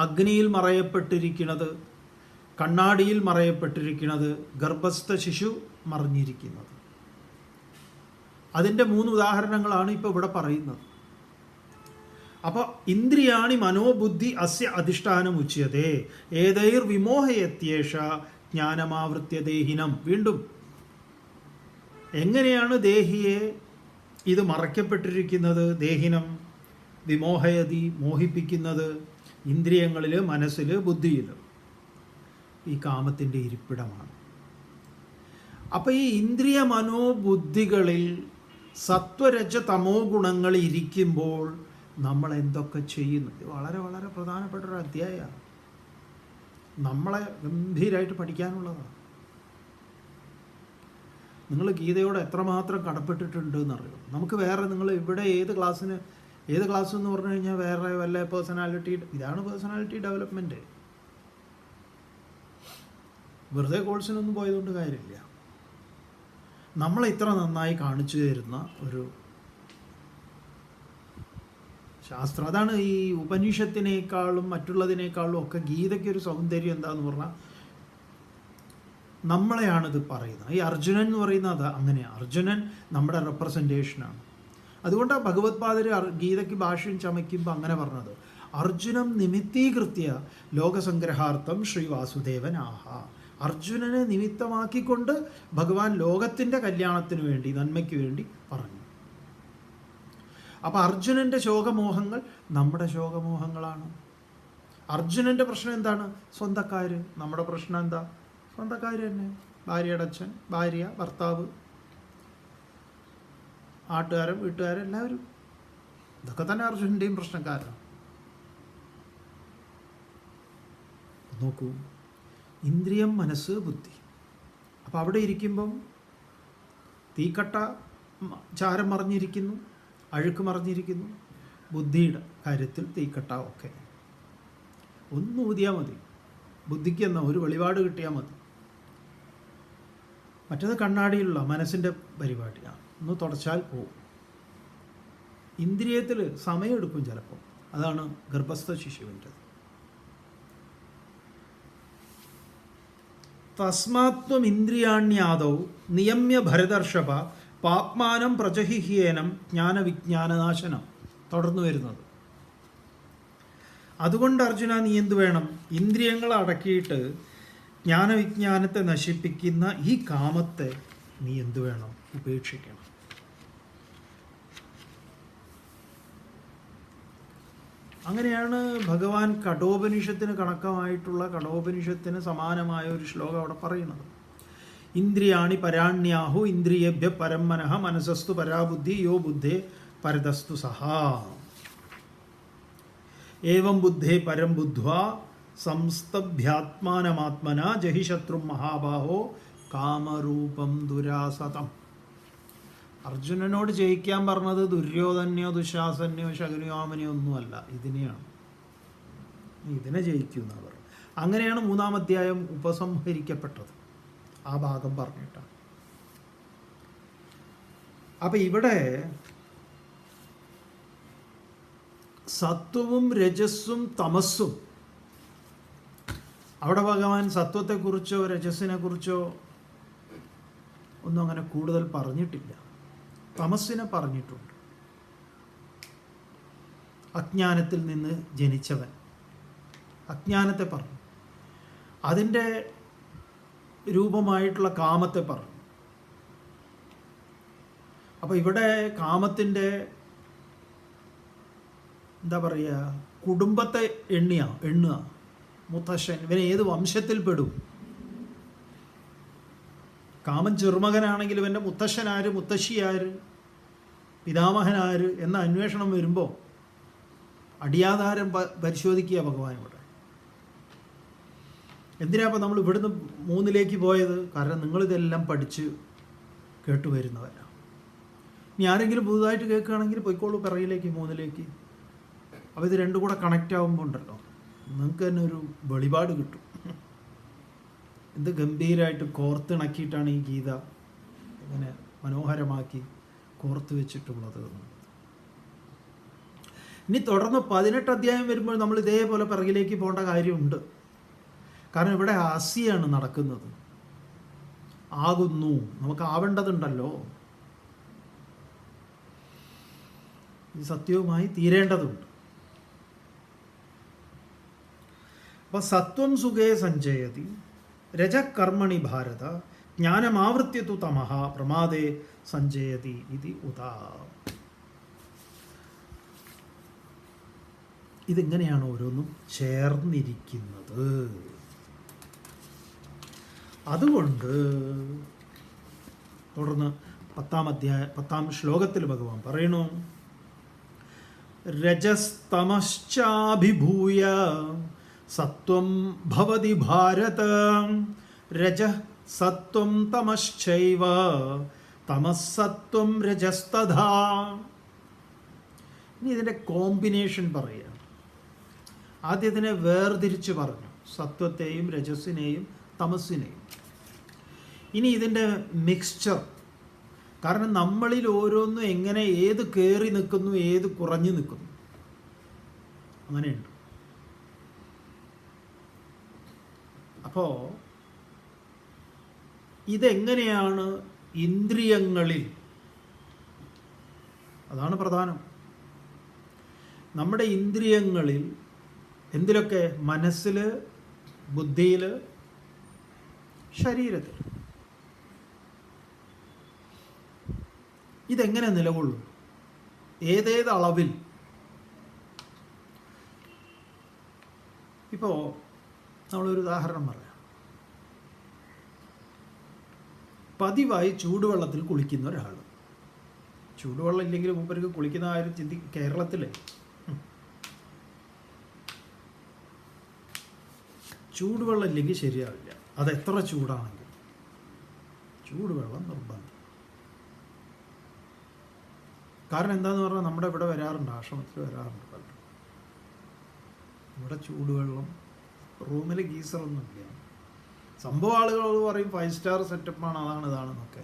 അഗ്നിയിൽ മറയപ്പെട്ടിരിക്കുന്നത്, കണ്ണാടിയിൽ മറയപ്പെട്ടിരിക്കുന്നത്, ഗർഭസ്ഥ ശിശു മറിഞ്ഞിരിക്കുന്നത്. അതിൻ്റെ 3 ഉദാഹരണങ്ങളാണ് ഇപ്പോൾ ഇവിടെ പറയുന്നത്. അപ്പോൾ ഇന്ദ്രിയാണി മനോബുദ്ധി അസ്യ അധിഷ്ഠാനം ഉച്യതേ ഏതൈർ വിമോഹയത്യേഷ ജ്ഞാനമാവൃത്യ ദേഹിനം. വീണ്ടും എങ്ങനെയാണ് ദേഹിയെ ഇത് മറയ്ക്കപ്പെട്ടിരിക്കുന്നത്? ദേഹിനം വിമോഹയതി, മോഹിപ്പിക്കുന്നത് ഇന്ദ്രിയങ്ങളിൽ, മനസ്സിൽ, ബുദ്ധിയിൽ. ഈ കാമത്തിൻ്റെ ഇരിപ്പിടമാണ്. അപ്പോൾ ഈ ഇന്ദ്രിയ മനോബുദ്ധികളിൽ സത്വരജ തമോ ഗുണങ്ങൾ ഇരിക്കുമ്പോൾ നമ്മൾ എന്തൊക്കെ ചെയ്യുന്നു? ഇത് വളരെ വളരെ പ്രധാനപ്പെട്ടൊരു അധ്യായമാണ്. നമ്മളെ ഗംഭീരമായിട്ട് പഠിക്കാനുള്ളതാണ്. നിങ്ങൾ ഗീതയോട് എത്രമാത്രം കടപ്പെട്ടിട്ടുണ്ട് എന്നറിയാം. നമുക്ക് വേറെ, നിങ്ങൾ ഇവിടെ ഏത് ക്ലാസ് എന്ന് പറഞ്ഞു കഴിഞ്ഞാൽ വേറെ വല്ല പേഴ്സണാലിറ്റി, ഇതാണ് പേഴ്സണാലിറ്റി ഡെവലപ്മെൻറ്റ്. വെറുതെ കോഴ്സിനൊന്നും പോയതുകൊണ്ട് കാര്യമില്ല. നമ്മളെ ഇത്ര നന്നായി കാണിച്ചു തരുന്ന ഒരു ശാസ്ത്രം. അതാണ് ഈ ഉപനിഷത്തിനേക്കാളും മറ്റുള്ളതിനേക്കാളും ഒക്കെ ഗീതയ്ക്കൊരു സൗന്ദര്യം എന്താന്ന് പറഞ്ഞാൽ നമ്മളെയാണിത് പറയുന്നത്. ഈ അർജുനൻ എന്ന് പറയുന്നത് അങ്ങനെയാണ്. അർജുനൻ നമ്മുടെ റെപ്രസെൻറ്റേഷനാണ്. അതുകൊണ്ടാണ് ഭഗവത്പാദർ ഗീതയ്ക്ക് ഭാഷ്യം ചമയ്ക്കുമ്പോൾ അങ്ങനെ പറഞ്ഞത്. അർജുനം നിമിത്തീകൃത്യ ലോകസംഗ്രഹാർത്ഥം ശ്രീ വാസുദേവൻ ആഹ. അർജുനനെ നിമിത്തമാക്കിക്കൊണ്ട് ഭഗവാൻ ലോകത്തിൻ്റെ കല്യാണത്തിന് വേണ്ടി, നന്മയ്ക്ക് വേണ്ടി പറഞ്ഞു. അപ്പോൾ അർജുനൻ്റെ ശോകമോഹങ്ങൾ നമ്മുടെ ശോകമോഹങ്ങളാണ്. അർജുനൻ്റെ പ്രശ്നം എന്താണ്? സ്വന്തക്കാർ. നമ്മുടെ പ്രശ്നം എന്താ? സ്വന്തക്കാർ തന്നെ. ഭാര്യയുടെ അച്ഛൻ, ഭാര്യ, ഭർത്താവ്, നാട്ടുകാരൻ, വീട്ടുകാരൻ, എല്ലാവരും. ഇതൊക്കെ തന്നെ അർജുനൻ്റെയും പ്രശ്നക്കാരാണ്. നോക്കൂ, ഇന്ദ്രിയം, മനസ്സ്, ബുദ്ധി. അപ്പോൾ അവിടെ ഇരിക്കുമ്പം തീക്കട്ട ചാരം മറിഞ്ഞിരിക്കുന്നു, അഴുക്ക് മറിഞ്ഞിരിക്കുന്നു. ബുദ്ധിയുടെ കാര്യത്തിൽ തീക്കട്ട ഒക്കെ ഒന്ന് ഊതിയാൽ മതി. ബുദ്ധിക്ക് എന്നാ ഒരു വെളിപാട് കിട്ടിയാൽ മതി. മറ്റേത് കണ്ണാടിയിലുള്ള മനസ്സിൻ്റെ പരിപാടിയാണ്. ഒന്ന് തുടച്ചാൽ പോവും. ഇന്ദ്രിയത്തിൽ സമയമെടുക്കും ചിലപ്പോൾ. അതാണ് ഗർഭസ്ഥ ശിശുവിൻ്റെ. തസ്മാത്വം ഇന്ദ്രിയാണ്യാദൗ നിയമ്യ ഭരതർഷഭ പാപ്മാനം പ്രജഹിഹ്യേനം ജ്ഞാനവിജ്ഞാനനാശനം. തുടർന്നു വരുന്നത് അതുകൊണ്ട് അർജുന, നീ എന്ത് വേണം? ഇന്ദ്രിയങ്ങൾ അടക്കിയിട്ട് ജ്ഞാനവിജ്ഞാനത്തെ നശിപ്പിക്കുന്ന ഈ കാമത്തെ നീ എന്ത് വേണം? ഉപേക്ഷിക്കണം. അങ്ങനെയാണ് ഭഗവാൻ കഠോപനിഷത്തിന് കണക്കമായിട്ടുള്ള, കഠോപനിഷത്തിന് സമാനമായ ഒരു ശ്ലോകം അവിടെ പറയുന്നത്. ഇന്ദ്രിയാണി പരാണ്യാഹു ഇന്ദ്രിയേഭ്യ പരം മനഃ മനസ്സസ്തു പരാബുദ്ധി യോ ബുദ്ധേ പരതസ്തു സഹാ. ഏവം ബുദ്ധേ പരം ബുദ്ധ്വാ സംസ്തഭ്യാത്മാനമാത്മന ജഹി ശത്രും മഹാബാഹോ കാമരൂപം ദുരാസതം. അർജുനനോട് ജയിക്കാൻ പറഞ്ഞത് ദുര്യോധന്യോ ദുശാസന്യോ ശകുനിയാമനയോ ഒന്നുമല്ല, ഇതിനെയാണ്. ഇതിനെ ജയിക്കുന്ന അവർ. അങ്ങനെയാണ് 3-ാം അധ്യായം ഉപസംഹരിക്കപ്പെട്ടത്, ആ ഭാഗം പറഞ്ഞിട്ടാണ്. അപ്പം ഇവിടെ സത്വവും രജസ്സും തമസ്സും, അവിടെ ഭഗവാൻ സത്വത്തെക്കുറിച്ചോ രജസ്സിനെ കുറിച്ചോ ഒന്നും അങ്ങനെ കൂടുതൽ പറഞ്ഞിട്ടില്ല. തമസ്സിനെ പറഞ്ഞിട്ടുണ്ട്. അജ്ഞാനത്തിൽ നിന്ന് ജനിച്ചവൻ, അജ്ഞാനത്തെ പറഞ്ഞു. അതിൻ്റെ രൂപമായിട്ടുള്ള കാമത്തെ പറഞ്ഞു. അപ്പോൾ ഇവിടെ കാമത്തിൻ്റെ എന്താ പറയുക, കുടുംബത്തെ എണ്ണുക. മുത്തശ്ശൻ, ഇവൻ ഏത് വംശത്തിൽ പെടും? കാമൻ ചെറുമകനാണെങ്കിൽ ഇവൻ്റെ മുത്തശ്ശനാര്, മുത്തശ്ശിയാര്, പിതാമഹനാര് എന്ന അന്വേഷണം വരുമ്പോൾ അടിയാധാരം പരിശോധിക്കുക ഭഗവാൻ ഇവിടെ. എന്തിനാ അപ്പം നമ്മൾ ഇവിടുന്ന് 3ലേക്ക് പോയത്? കാരണം നിങ്ങളിതെല്ലാം പഠിച്ച് കേട്ടുവരുന്നവരാണ്. ഇനി ആരെങ്കിലും പുതുതായിട്ട് കേൾക്കുകയാണെങ്കിൽ പോയിക്കോളൂ പിറകിലേക്ക്, 3ലേക്ക്. അപ്പോൾ ഇത് രണ്ടും കൂടെ കണക്റ്റ് ആകുമ്പോൾ ഉണ്ടല്ലോ, നിങ്ങൾക്ക് തന്നെ ഒരു വെളിപാട് കിട്ടും. എന്ത് ഗംഭീരമായിട്ട് കോർത്തിണക്കിയിട്ടാണ് ഈ ഗീത ഇങ്ങനെ മനോഹരമാക്കി കോർത്ത് വെച്ചിട്ടുള്ളത്. ഇനി തുടർന്ന് 18 അധ്യായം വരുമ്പോൾ നമ്മൾ ഇതേപോലെ പിറകിലേക്ക് പോകേണ്ട കാര്യമുണ്ട്. കാരണം ഇവിടെ ഹാസ്യാണ് നടക്കുന്നത്. ആകുന്നു, നമുക്ക് ആവേണ്ടതുണ്ടല്ലോ, ഈ സത്യവുമായി തീരേണ്ടതുണ്ട്. അപ്പം സത്വം സുഖേ സഞ്ചയതി രജകർമ്മണി ഭാരത ജ്ഞാനമാവൃത്യ തു തമഃ പ്രമാദേ സഞ്ചയതി ഇതി ഉദാ. ഇതിങ്ങനെയാണ് ഓരോന്നും ചേർന്നിരിക്കുന്നത്. അതുകൊണ്ട് തുടർന്ന് 10-ാം ശ്ലോകത്തിൽ ഭഗവാൻ പറയണു, രജസ്തമശ്ചാഭിഭൂയ സത്വം ഭവതി ഭാരത രജഃ സത്വം തമശ്ചൈവ തമസ്സത്വം രജസ്തഥാ. ഇനി ഇതിൻ്റെ കോമ്പിനേഷൻ പറയുക. ആദ്യത്തിനെ വേർതിരിച്ച് പറഞ്ഞു, സത്വത്തെയും രജസ്സിനെയും തമസ്സിനെയും. ഇനി ഇതിൻ്റെ മിക്സ്ചർ. കാരണം നമ്മളിൽ ഓരോന്നും എങ്ങനെ ഏത് കയറി നിൽക്കുന്നു, ഏത് കുറഞ്ഞു നിൽക്കുന്നു, അങ്ങനെയുണ്ട്. അപ്പോൾ ഇതെങ്ങനെയാണ് ഇന്ദ്രിയങ്ങളിൽ, അതാണ് പ്രധാനം. നമ്മുടെ ഇന്ദ്രിയങ്ങളിൽ എന്തിലൊക്കെ? മനസ്സിൽ, ബുദ്ധിയിൽ, ശരീരത്തിൽ. ഇതെങ്ങനെ നിലകൊള്ളും? ഏതേത് അളവിൽ? ഇപ്പോൾ നമ്മളൊരു ഉദാഹരണം പറയാം. പതിവായി ചൂടുവെള്ളത്തിൽ കുളിക്കുന്ന ഒരാൾ, ചൂടുവെള്ളം ഇല്ലെങ്കിൽ മൂപ്പർക്ക് കുളിക്കുന്ന കാര്യം കേരളത്തിൽ ചൂടുവെള്ളം ഇല്ലെങ്കിൽ ശരിയാവില്ല. അതെത്ര ചൂടാണെങ്കിലും ചൂടുവെള്ളം നിർബന്ധം. കാരണം എന്താന്ന് പറഞ്ഞാൽ നമ്മുടെ ഇവിടെ വരാറുണ്ട്, ആശ്രമത്തിൽ വരാറുണ്ട് പലരും. ഇവിടെ ചൂടുവെള്ളം, റൂമിൽ ഗീസറൊന്നുമില്ല. സംഭവം ആളുകൾ പറയും 5 സ്റ്റാർ സെറ്റപ്പാണ്, അതാണ് ഇതാണെന്നൊക്കെ.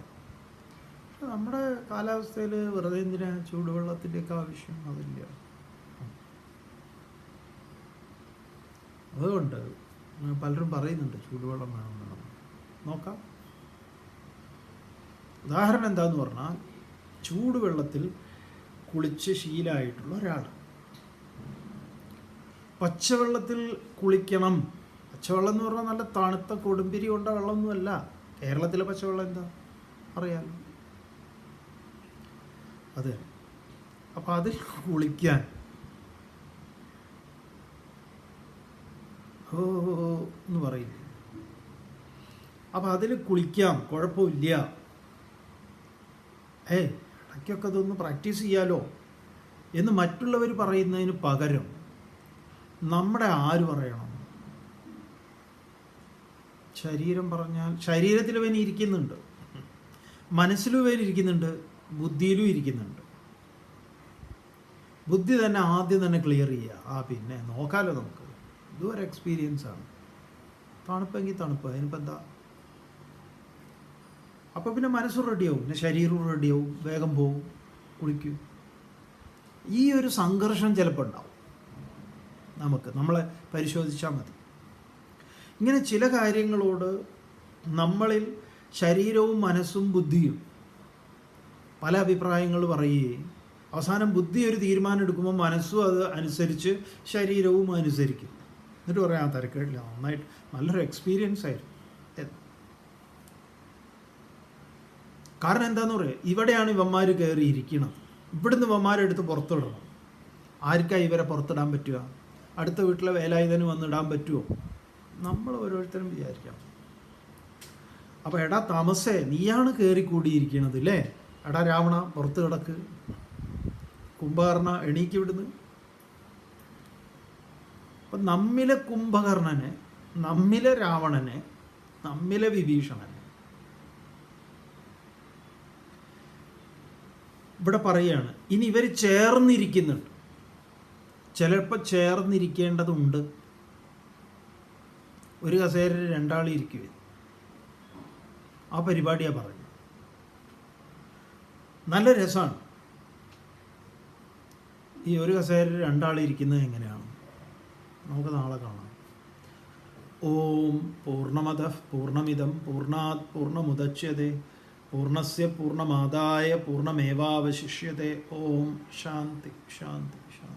പക്ഷെ നമ്മുടെ കാലാവസ്ഥയിൽ വെറുതെ എന്തിനാ ചൂടുവെള്ളത്തിൻ്റെയൊക്കെ ആവശ്യം? അതില്ല. അതുകൊണ്ട് പലരും പറയുന്നുണ്ട് ചൂടുവെള്ളം വേണം. നോക്കാം. ഉദാഹരണം എന്താന്ന് പറഞ്ഞാൽ, ചൂടുവെള്ളത്തിൽ കുളിച്ച് ശീലമായിട്ടുള്ള ഒരാൾ പച്ചവെള്ളത്തിൽ കുളിക്കണം. പച്ചവെള്ളം എന്ന് പറഞ്ഞാൽ നല്ല തണുത്ത കൊടുമ്പിരി കൊണ്ട വെള്ളമൊന്നുമല്ല. കേരളത്തിലെ പച്ചവെള്ളം എന്താ അറിയാമല്ലോ. അതെ. അപ്പം അതിൽ കുളിക്കാൻ എന്ന് പറയില്ല. അപ്പം അതിൽ കുളിക്കാം, കുഴപ്പമില്ല. ഇടയ്ക്കൊക്കെ അതൊന്ന് പ്രാക്ടീസ് ചെയ്യാലോ എന്ന് മറ്റുള്ളവർ പറയുന്നതിന് പകരം നമ്മുടെ ആര് പറയണം? ശരീരം പറഞ്ഞാൽ ശരീരത്തിൽ ഇവൻ ഇരിക്കുന്നുണ്ട്, മനസ്സിലും ഇവൻ ഇരിക്കുന്നുണ്ട്, ബുദ്ധിയിലും ഇരിക്കുന്നുണ്ട്. ബുദ്ധി തന്നെ ആദ്യം തന്നെ ക്ലിയർ ചെയ്യുക. പിന്നെ നോക്കാമല്ലോ നമുക്ക്. ഇതൊരു എക്സ്പീരിയൻസ് ആണ്. തണുപ്പെങ്കിൽ തണുപ്പ്, അതിനിപ്പോൾ എന്താ? അപ്പോൾ പിന്നെ മനസ്സും റെഡിയാവും, പിന്നെ ശരീരവും റെഡിയാവും, വേഗം പോവും, കുളിക്കും. ഈ ഒരു സംഘർഷം ചിലപ്പോൾ ഉണ്ടാവും. നമ്മളെ പരിശോധിച്ചാൽ മതി. ഇങ്ങനെ ചില കാര്യങ്ങളോട് നമ്മളിൽ ശരീരവും മനസ്സും ബുദ്ധിയും പല അഭിപ്രായങ്ങൾ പറയുകയും അവസാനം ബുദ്ധി ഒരു തീരുമാനം എടുക്കുമ്പോൾ മനസ്സും അത് അനുസരിച്ച് ശരീരവും അനുസരിക്കും. എന്നിട്ട് പറയാം, തിരക്കേടില്ല, നന്നായിട്ട് നല്ലൊരു എക്സ്പീരിയൻസ് ആയിരുന്നു. കാരണം എന്താണെന്ന് പറയുക, ഇവിടെയാണ് ഇവന്മാർ കയറി ഇരിക്കുന്നത്. ഇവിടുന്ന് ഇവന്മാരെടുത്ത് പുറത്തിടണം. ആർക്കാണ് ഇവരെ പുറത്തിടാൻ പറ്റുക? അടുത്ത വീട്ടിലെ വേലായുധന് വന്നിടാൻ പറ്റുമോ? നമ്മൾ ഓരോരുത്തരും വിചാരിക്കാം. അപ്പോൾ എടാ താമസേ, നീയാണ് കയറി കൂടിയിരിക്കണത് അല്ലേ? എടാ രാവണ, പുറത്ത് കിടക്ക്. കുംഭകർണ, എണീക്ക് വിടുന്ന്. അപ്പം നമ്മിലെ കുംഭകർണനെ, നമ്മിലെ രാവണനെ, നമ്മിലെ വിഭീഷണനെ ഇവിടെ പറയുകയാണ്. ഇനി ഇവർ ചേർന്നിരിക്കുന്നുണ്ട്. ചിലപ്പോൾ ചേർന്നിരിക്കേണ്ടതുണ്ട്. ഒരു കസേരയിൽ രണ്ടാൾ ഇരിക്കുക, ആ പരിപാടിയാണ് പറയുന്നത്. നല്ല രസമാണ്. ഈ ഒരു കസേരയിൽ രണ്ടാൾ ഇരിക്കുന്നത് എങ്ങനെയാണ് നമുക്ക് നാളെ കാണാം. ഓം പൂർണ്ണമദഃ പൂർണ്ണമിദം പൂർണ്ണാത് പൂർണ്ണമുദച്യതേ പൂർണ്ണസ്യ പൂർണ്ണമാദായ പൂർണ്ണമേവാവശിഷ്യതേ. ഓം ശാന്തി ശാന്തി ശാന്തി.